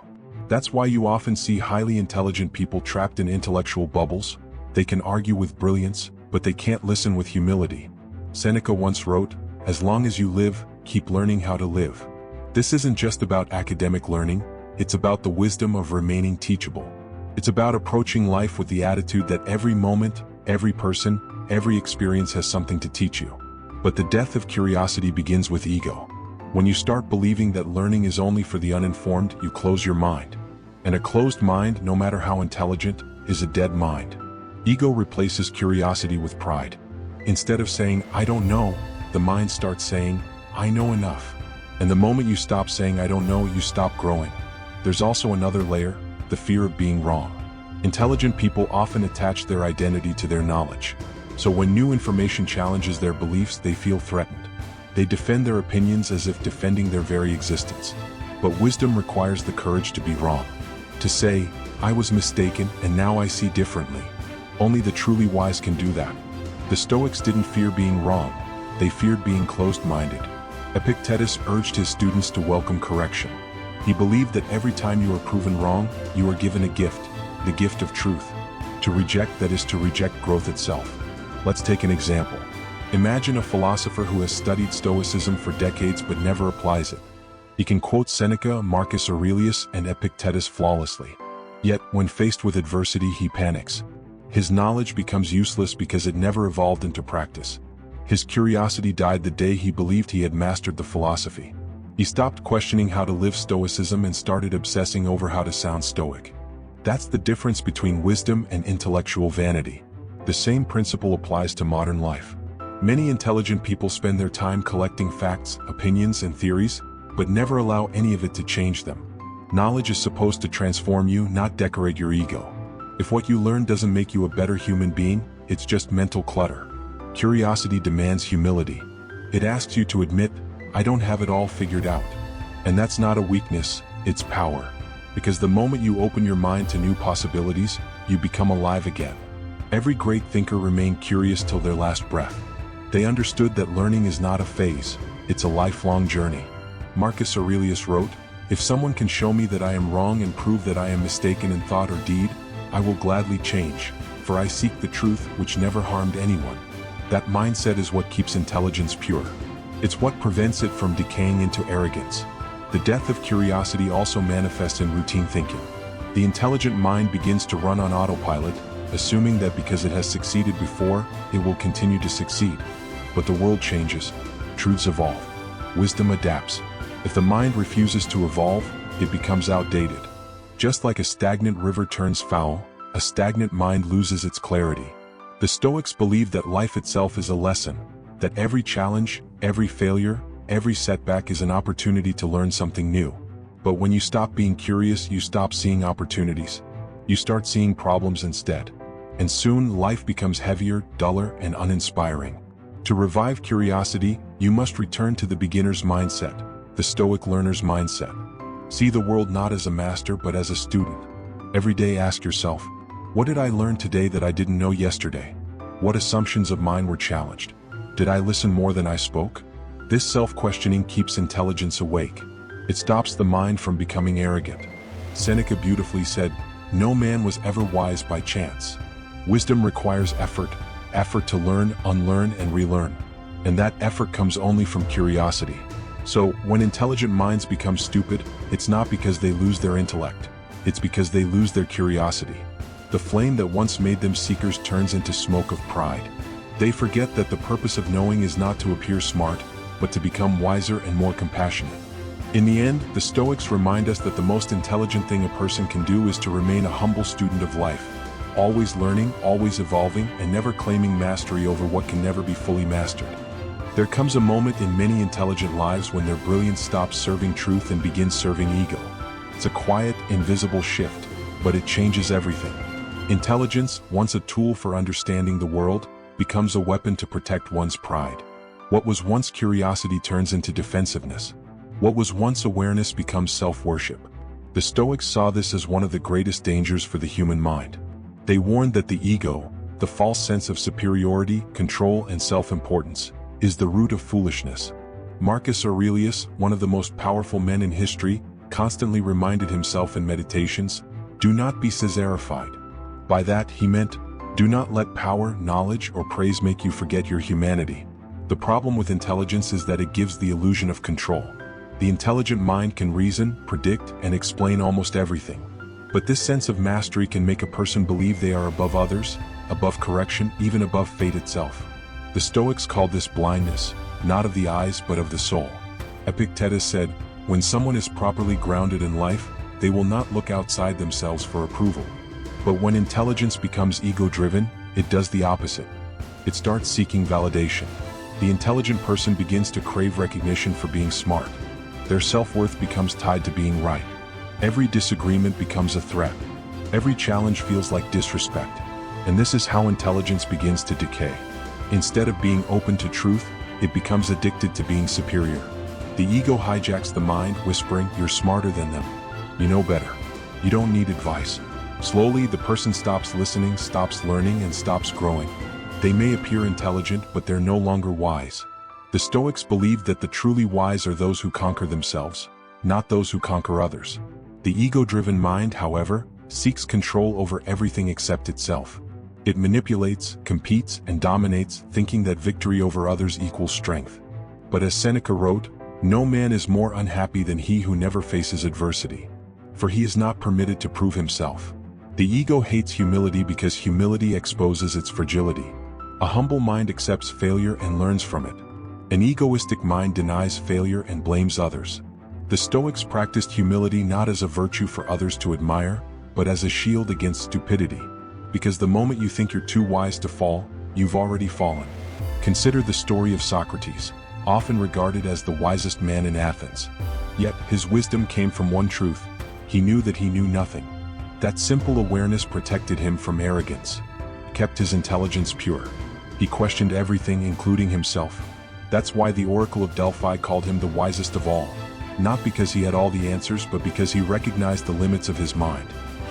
That's why you often see highly intelligent people trapped in intellectual bubbles. They can argue with brilliance, but they can't listen with humility. Seneca once wrote, "As long as you live, keep learning how to live." This isn't just about academic learning, it's about the wisdom of remaining teachable. It's about approaching life with the attitude that every moment, every person, every experience has something to teach you. But the death of curiosity begins with ego. When you start believing that learning is only for the uninformed, you close your mind. And a closed mind, no matter how intelligent, is a dead mind. Ego replaces curiosity with pride. Instead of saying, I don't know, the mind starts saying, I know enough. And the moment you stop saying I don't know, you stop growing. There's also another layer, the fear of being wrong. Intelligent people often attach their identity to their knowledge. So when new information challenges their beliefs, they feel threatened. They defend their opinions as if defending their very existence. But wisdom requires the courage to be wrong. To say, I was mistaken and now I see differently. Only the truly wise can do that. The Stoics didn't fear being wrong. They feared being closed-minded. Epictetus urged his students to welcome correction. He believed that every time you are proven wrong, you are given a gift, the gift of truth. To reject that is to reject growth itself. Let's take an example. Imagine a philosopher who has studied Stoicism for decades but never applies it. He can quote Seneca, Marcus Aurelius, and Epictetus flawlessly. Yet, when faced with adversity, he panics. His knowledge becomes useless because it never evolved into practice. His curiosity died the day he believed he had mastered the philosophy. He stopped questioning how to live Stoicism and started obsessing over how to sound Stoic. That's the difference between wisdom and intellectual vanity. The same principle applies to modern life. Many intelligent people spend their time collecting facts, opinions, and theories, but never allow any of it to change them. Knowledge is supposed to transform you, not decorate your ego. If what you learn doesn't make you a better human being, it's just mental clutter. Curiosity demands humility. It asks you to admit, I don't have it all figured out. And that's not a weakness, it's power. Because the moment you open your mind to new possibilities, you become alive again. Every great thinker remained curious till their last breath. They understood that learning is not a phase, it's a lifelong journey. Marcus Aurelius wrote, if someone can show me that I am wrong and prove that I am mistaken in thought or deed, I will gladly change, for I seek the truth which never harmed anyone. That mindset is what keeps intelligence pure. It's what prevents it from decaying into arrogance. The death of curiosity also manifests in routine thinking. The intelligent mind begins to run on autopilot, assuming that because it has succeeded before, it will continue to succeed. But the world changes. Truths evolve. Wisdom adapts. If the mind refuses to evolve, it becomes outdated. Just like a stagnant river turns foul, a stagnant mind loses its clarity. The Stoics believed that life itself is a lesson, that every challenge, every failure, every setback is an opportunity to learn something new. But when you stop being curious, you stop seeing opportunities. You start seeing problems instead. And soon life becomes heavier, duller, and uninspiring. To revive curiosity, you must return to the beginner's mindset, the Stoic learner's mindset. See the world not as a master but as a student. Every day ask yourself, what did I learn today that I didn't know yesterday? What assumptions of mine were challenged? Did I listen more than I spoke? This self-questioning keeps intelligence awake. It stops the mind from becoming arrogant. Seneca beautifully said, no man was ever wise by chance. Wisdom requires effort to learn, unlearn, and relearn. And that effort comes only from curiosity. So, when intelligent minds become stupid, it's not because they lose their intellect. It's because they lose their curiosity. The flame that once made them seekers turns into smoke of pride. They forget that the purpose of knowing is not to appear smart, but to become wiser and more compassionate. In the end, the Stoics remind us that the most intelligent thing a person can do is to remain a humble student of life, always learning, always evolving, and never claiming mastery over what can never be fully mastered. There comes a moment in many intelligent lives when their brilliance stops serving truth and begins serving ego. It's a quiet, invisible shift, but it changes everything. Intelligence, once a tool for understanding the world, becomes a weapon to protect one's pride. What was once curiosity turns into defensiveness. What was once awareness becomes self-worship. The Stoics saw this as one of the greatest dangers for the human mind. They warned that the ego, the false sense of superiority, control, and self-importance, is the root of foolishness. Marcus Aurelius, one of the most powerful men in history, constantly reminded himself in meditations, do not be Caesarified. By that, he meant, do not let power, knowledge, or praise make you forget your humanity. The problem with intelligence is that it gives the illusion of control. The intelligent mind can reason, predict, and explain almost everything. But this sense of mastery can make a person believe they are above others, above correction, even above fate itself. The Stoics called this blindness, not of the eyes but of the soul. Epictetus said, when someone is properly grounded in life, they will not look outside themselves for approval. But when intelligence becomes ego-driven, it does the opposite. It starts seeking validation. The intelligent person begins to crave recognition for being smart. Their self-worth becomes tied to being right. Every disagreement becomes a threat. Every challenge feels like disrespect. And this is how intelligence begins to decay. Instead of being open to truth, it becomes addicted to being superior. The ego hijacks the mind, whispering, "You're smarter than them. You know better. You don't need advice." Slowly, the person stops listening, stops learning, and stops growing. They may appear intelligent, but they're no longer wise. The Stoics believed that the truly wise are those who conquer themselves, not those who conquer others. The ego-driven mind, however, seeks control over everything except itself. It manipulates, competes, and dominates, thinking that victory over others equals strength. But as Seneca wrote, "No man is more unhappy than he who never faces adversity, for he is not permitted to prove himself." The ego hates humility because humility exposes its fragility. A humble mind accepts failure and learns from it. An egoistic mind denies failure and blames others. The Stoics practiced humility not as a virtue for others to admire, but as a shield against stupidity. Because the moment you think you're too wise to fall, you've already fallen. Consider the story of Socrates, often regarded as the wisest man in Athens. Yet, his wisdom came from one truth: he knew that he knew nothing. That simple awareness protected him from arrogance, kept his intelligence pure. He questioned everything, including himself. That's why the Oracle of Delphi called him the wisest of all. Not because he had all the answers, but because he recognized the limits of his mind.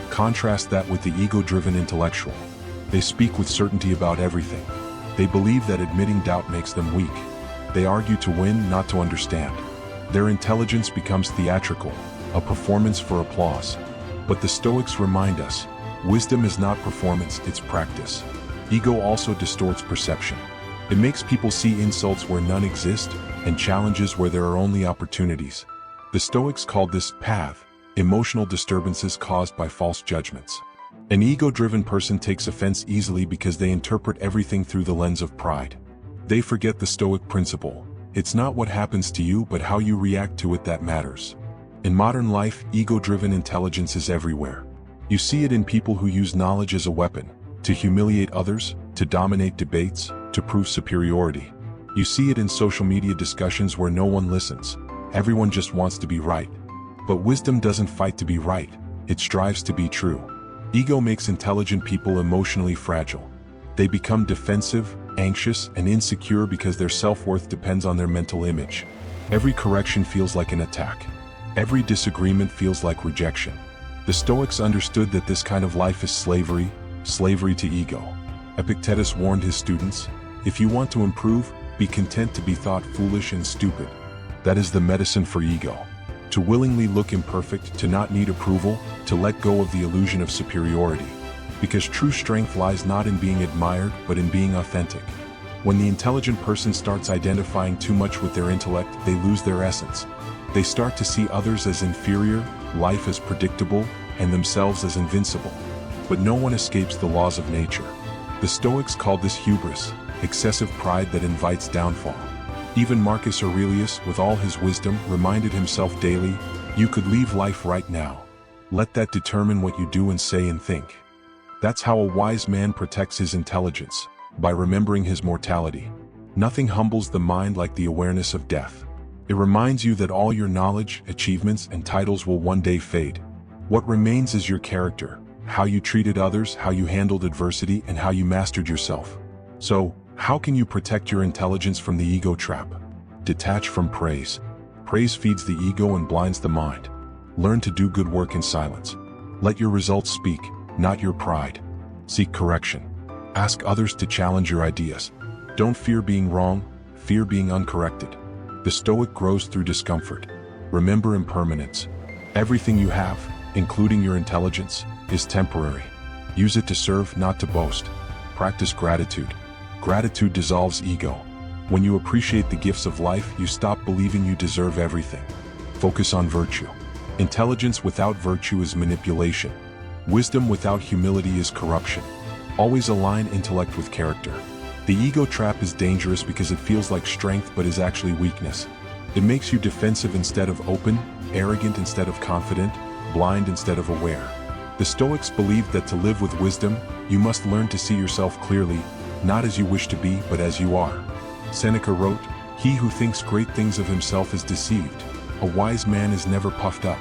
Contrast that with the ego-driven intellectual. They speak with certainty about everything. They believe that admitting doubt makes them weak. They argue to win, not to understand. Their intelligence becomes theatrical, a performance for applause. But the Stoics remind us, wisdom is not performance, it's practice. Ego also distorts perception. It makes people see insults where none exist, and challenges where there are only opportunities. The Stoics called this path, emotional disturbances caused by false judgments. An ego-driven person takes offense easily because they interpret everything through the lens of pride. They forget the Stoic principle: it's not what happens to you but how you react to it that matters. In modern life, ego-driven intelligence is everywhere. You see it in people who use knowledge as a weapon, to humiliate others, to dominate debates, to prove superiority. You see it in social media discussions where no one listens. Everyone just wants to be right. But wisdom doesn't fight to be right, it strives to be true. Ego makes intelligent people emotionally fragile. They become defensive, anxious, and insecure because their self-worth depends on their mental image. Every correction feels like an attack. Every disagreement feels like rejection. The Stoics understood that this kind of life is slavery to ego. Epictetus warned his students, "If you want to improve, be content to be thought foolish and stupid." That is the medicine for ego. To willingly look imperfect, to not need approval, to let go of the illusion of superiority. Because true strength lies not in being admired, but in being authentic. When the intelligent person starts identifying too much with their intellect, they lose their essence. They start to see others as inferior, life as predictable, and themselves as invincible. But no one escapes the laws of nature. The Stoics called this hubris, excessive pride that invites downfall. Even Marcus Aurelius, with all his wisdom, reminded himself daily, "You could leave life right now. Let that determine what you do and say and think." That's how a wise man protects his intelligence, by remembering his mortality. Nothing humbles the mind like the awareness of death. It reminds you that all your knowledge, achievements, and titles will one day fade. What remains is your character, how you treated others, how you handled adversity, and how you mastered yourself. So, how can you protect your intelligence from the ego trap? Detach from praise. Praise feeds the ego and blinds the mind. Learn to do good work in silence. Let your results speak, not your pride. Seek correction. Ask others to challenge your ideas. Don't fear being wrong, fear being uncorrected. The Stoic grows through discomfort. Remember impermanence. Everything you have, including your intelligence, is temporary. Use it to serve, not to boast. Practice gratitude. Gratitude dissolves ego. When you appreciate the gifts of life, you stop believing you deserve everything. Focus on virtue. Intelligence without virtue is manipulation. Wisdom without humility is corruption. Always align intellect with character. The ego trap is dangerous because it feels like strength but is actually weakness. It makes you defensive instead of open, arrogant instead of confident, blind instead of aware. The Stoics believed that to live with wisdom, you must learn to see yourself clearly, not as you wish to be but as you are. Seneca wrote, "He who thinks great things of himself is deceived. A wise man is never puffed up."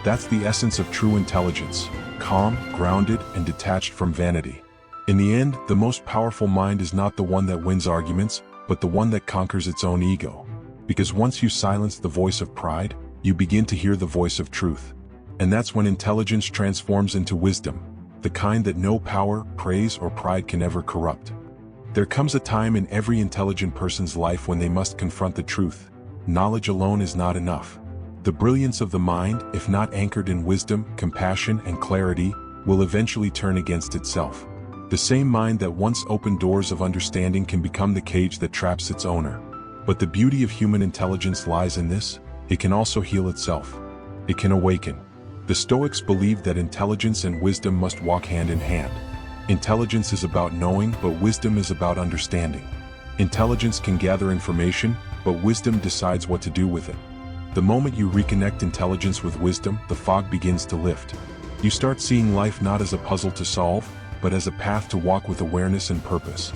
That's the essence of true intelligence, calm, grounded, and detached from vanity. In the end, the most powerful mind is not the one that wins arguments, but the one that conquers its own ego. Because once you silence the voice of pride, you begin to hear the voice of truth. And that's when intelligence transforms into wisdom, the kind that no power, praise, or pride can ever corrupt. There comes a time in every intelligent person's life when they must confront the truth. Knowledge alone is not enough. The brilliance of the mind, if not anchored in wisdom, compassion, and clarity, will eventually turn against itself. The same mind that once opened doors of understanding can become the cage that traps its owner. But the beauty of human intelligence lies in this: it can also heal itself. It can awaken. The Stoics believed that intelligence and wisdom must walk hand in hand. Intelligence is about knowing, but wisdom is about understanding. Intelligence can gather information, but wisdom decides what to do with it. The moment you reconnect intelligence with wisdom, the fog begins to lift. You start seeing life not as a puzzle to solve, but as a path to walk with awareness and purpose.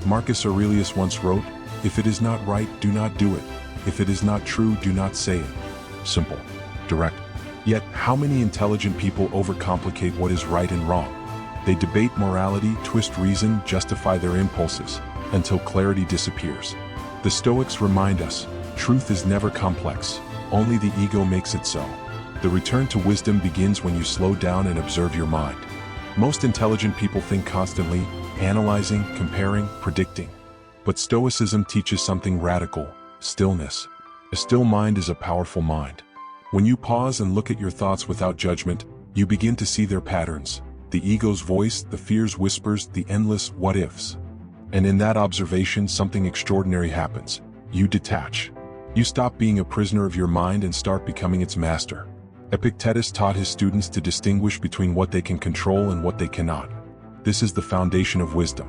Marcus Aurelius once wrote, "If it is not right, do not do it. If it is not true, do not say it." Simple, direct. Yet, how many intelligent people overcomplicate what is right and wrong? They debate morality, twist reason, justify their impulses, until clarity disappears. The Stoics remind us, truth is never complex, only the ego makes it so. The return to wisdom begins when you slow down and observe your mind. Most intelligent people think constantly, analyzing, comparing, predicting. But Stoicism teaches something radical: stillness. A still mind is a powerful mind. When you pause and look at your thoughts without judgment, you begin to see their patterns, the ego's voice, the fear's whispers, the endless what-ifs. And in that observation, something extraordinary happens. You detach. You stop being a prisoner of your mind and start becoming its master. Epictetus taught his students to distinguish between what they can control and what they cannot. This is the foundation of wisdom.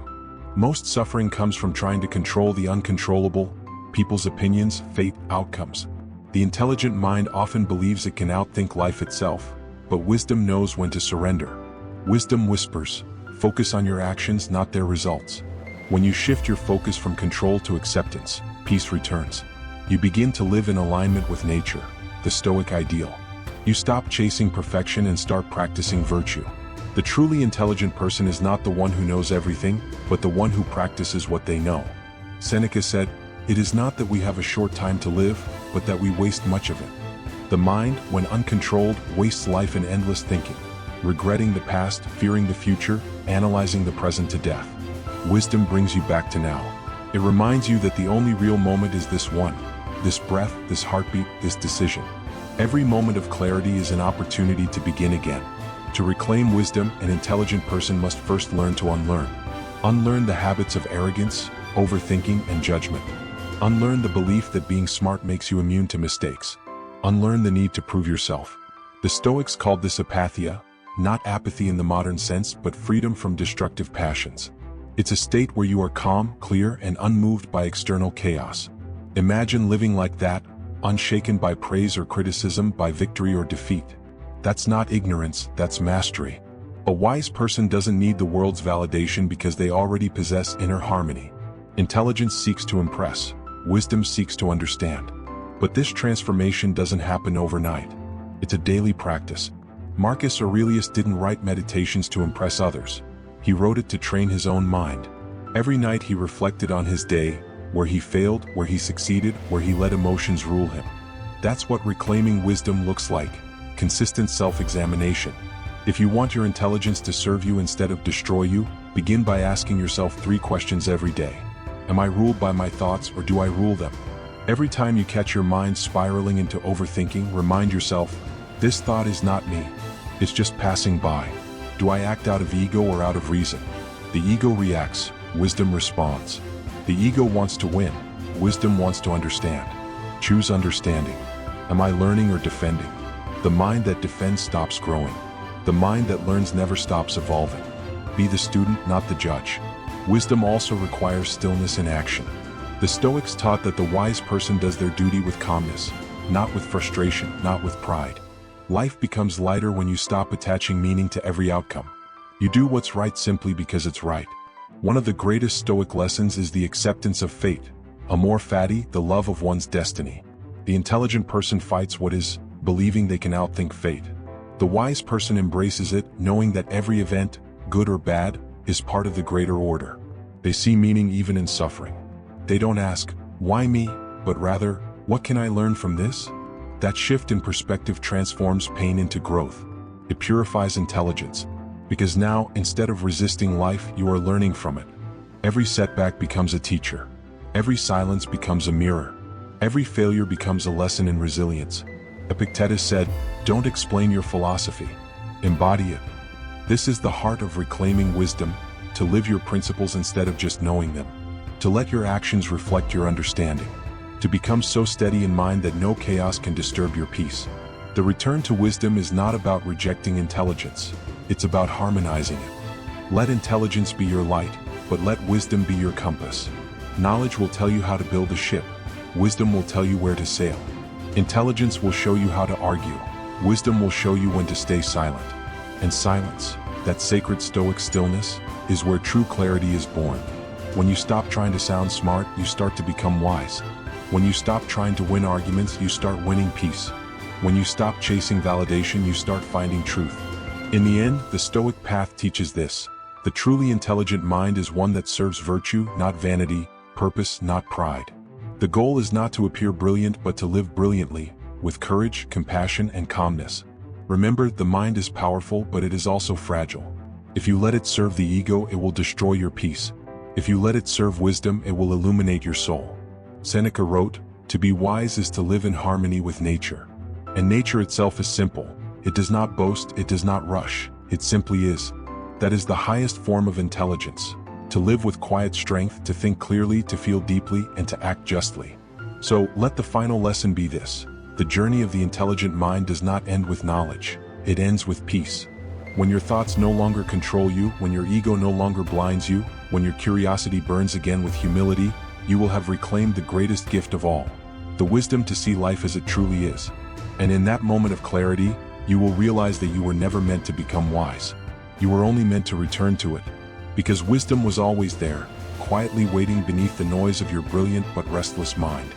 Most suffering comes from trying to control the uncontrollable: people's opinions, fate, outcomes. The intelligent mind often believes it can outthink life itself, but wisdom knows when to surrender. Wisdom whispers, focus on your actions, not their results. When you shift your focus from control to acceptance, peace returns. You begin to live in alignment with nature, the Stoic ideal. You stop chasing perfection and start practicing virtue. The truly intelligent person is not the one who knows everything, but the one who practices what they know. Seneca said, "It is not that we have a short time to live, but that we waste much of it." The mind, when uncontrolled, wastes life in endless thinking, regretting the past, fearing the future, analyzing the present to death. Wisdom brings you back to now. It reminds you that the only real moment is this one, this breath, this heartbeat, this decision. Every moment of clarity is an opportunity to begin again. To reclaim wisdom, an intelligent person must first learn to unlearn. Unlearn the habits of arrogance, overthinking, and judgment. Unlearn the belief that being smart makes you immune to mistakes. Unlearn the need to prove yourself. The Stoics called this apatheia, not apathy in the modern sense, but freedom from destructive passions. It's a state where you are calm, clear, and unmoved by external chaos. Imagine living like that, unshaken by praise or criticism, by victory or defeat. That's not ignorance, that's mastery. A wise person doesn't need the world's validation because they already possess inner harmony. Intelligence seeks to impress, wisdom seeks to understand. But this transformation doesn't happen overnight. It's a daily practice. Marcus Aurelius didn't write meditations to impress others. He wrote it to train his own mind. Every night he reflected on his day, where he failed, where he succeeded, where he let emotions rule him. That's what reclaiming wisdom looks like: consistent self-examination. If you want your intelligence to serve you instead of destroy you, begin by asking yourself 3 questions every day. Am I ruled by my thoughts, or do I rule them? Every time you catch your mind spiraling into overthinking, remind yourself, this thought is not me. It's just passing by. Do I act out of ego or out of reason? The ego reacts, wisdom responds. The ego wants to win, wisdom wants to understand. Choose understanding. Am I learning or defending? The mind that defends stops growing. The mind that learns never stops evolving. Be the student, not the judge. Wisdom also requires stillness in action. The Stoics taught that the wise person does their duty with calmness, not with frustration, not with pride. Life becomes lighter when you stop attaching meaning to every outcome. You do what's right simply because it's right. One of the greatest Stoic lessons is the acceptance of fate. Amor fati, the love of one's destiny. The intelligent person fights what is, believing they can outthink fate. The wise person embraces it, knowing that every event, good or bad, is part of the greater order. They see meaning even in suffering. They don't ask, why me, but rather, what can I learn from this? That shift in perspective transforms pain into growth. It purifies intelligence, because now, instead of resisting life, you are learning from it. Every setback becomes a teacher. Every silence becomes a mirror. Every failure becomes a lesson in resilience. Epictetus said, don't explain your philosophy. Embody it. This is the heart of reclaiming wisdom, to live your principles instead of just knowing them. To let your actions reflect your understanding. To become so steady in mind that no chaos can disturb your peace. The return to wisdom is not about rejecting intelligence. It's about harmonizing it. Let intelligence be your light, but let wisdom be your compass. Knowledge will tell you how to build a ship. Wisdom will tell you where to sail. Intelligence will show you how to argue. Wisdom will show you when to stay silent. And silence, that sacred Stoic stillness, is where true clarity is born. When you stop trying to sound smart, you start to become wise. When you stop trying to win arguments, you start winning peace. When you stop chasing validation, you start finding truth. In the end, the Stoic path teaches this. The truly intelligent mind is one that serves virtue, not vanity, purpose, not pride. The goal is not to appear brilliant but to live brilliantly, with courage, compassion, and calmness. Remember, the mind is powerful, but it is also fragile. If you let it serve the ego, it will destroy your peace. If you let it serve wisdom, it will illuminate your soul. Seneca wrote, "To be wise is to live in harmony with nature." And nature itself is simple. It does not boast, it does not rush, it simply is. That is the highest form of intelligence. To live with quiet strength, to think clearly, to feel deeply, and to act justly. So, let the final lesson be this. The journey of the intelligent mind does not end with knowledge. It ends with peace. When your thoughts no longer control you, when your ego no longer blinds you, when your curiosity burns again with humility, you will have reclaimed the greatest gift of all. The wisdom to see life as it truly is. And in that moment of clarity, you will realize that you were never meant to become wise. You were only meant to return to it. Because wisdom was always there, quietly waiting beneath the noise of your brilliant but restless mind.